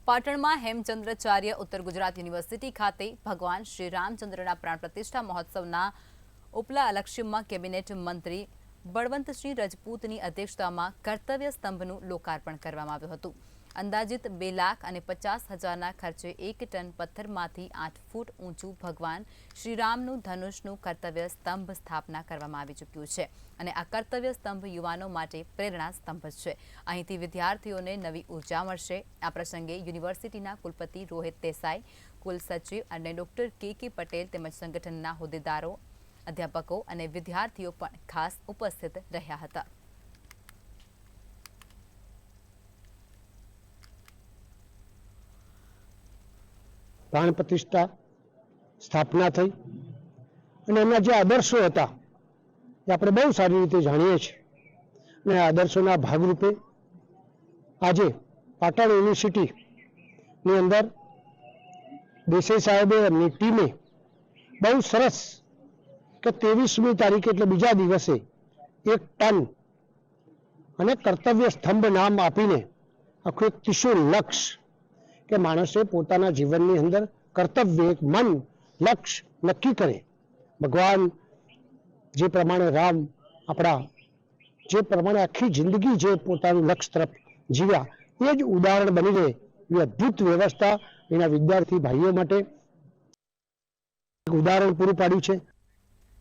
પાટણમાં હેમચંદ્રાચાર્ય ઉત્તર ગુજરાત યુનિવર્સિટી ખાતે ભગવાન શ્રી રામચંદ્રના પ્રાણ પ્રતિષ્ઠા મહોત્સવના ઉપલા અલક્ષ્યમાં કેબિનેટ મંત્રી બળવંતસિંહ રજપૂતની અધ્યક્ષતામાં કર્તવ્ય સ્તંભનું લોકાર્પણ કરવામાં આવ્યું હતું। અંદાજિત 2,50,000ના ખર્ચે 1 ટન પથ્થરમાંથી 8 ફૂટ ઊંચું ભગવાન શ્રીરામનું ધનુષનું કર્તવ્ય સ્તંભ સ્થાપના કરવામાં આવી ચૂક્યું છે અને આ કર્તવ્ય સ્તંભ યુવાનો માટે પ્રેરણા સ્તંભ છે। અહીંથી વિદ્યાર્થીઓને નવી ઉર્જા મળશે। આ પ્રસંગે યુનિવર્સિટીના કુલપતિ રોહિત દેસાઈ, કુલ સચિવ અને ડોક્ટર કે પટેલ તેમજ સંગઠનના હોદ્દેદારો, અધ્યાપકો અને વિદ્યાર્થીઓ પણ ખાસ ઉપસ્થિત રહ્યા હતા। प्राण प्रतिष्ठा स्थापना थई અને એમના જે આદર્શો હતા એ આપણે બહુ સારી રીતે જાણીએ છીએ અને આદર્શોના ભાગરૂપે આજે પાટણ યુનિવર્સિટીની અંદર દેસાઈ સાહેબે એમની ટીમે બહુ સરસ કે 23મી તારીખે એટલે બીજા દિવસે 1 ટન અને કર્તવ્ય સ્તંભ નામ આપીને આખું એક ત્રિશુળ લક્ષ્ય કે માણસે પોતાના જીવનની અંદર કર્તવ્ય એક મન લક્ષ્ય નક્કી કરે। ભગવાન જે પ્રમાણે રામ આપણા જે પ્રમાણે આખી જિંદગી જે પોતાનું લક્ષ્ય તરફ જીવ્યા એ જ ઉદાહરણ બની રહે એવી અદ્ભુત વ્યવસ્થા એના વિદ્યાર્થી ભાઈઓ માટે ઉદાહરણ પૂરું પાડ્યું છે।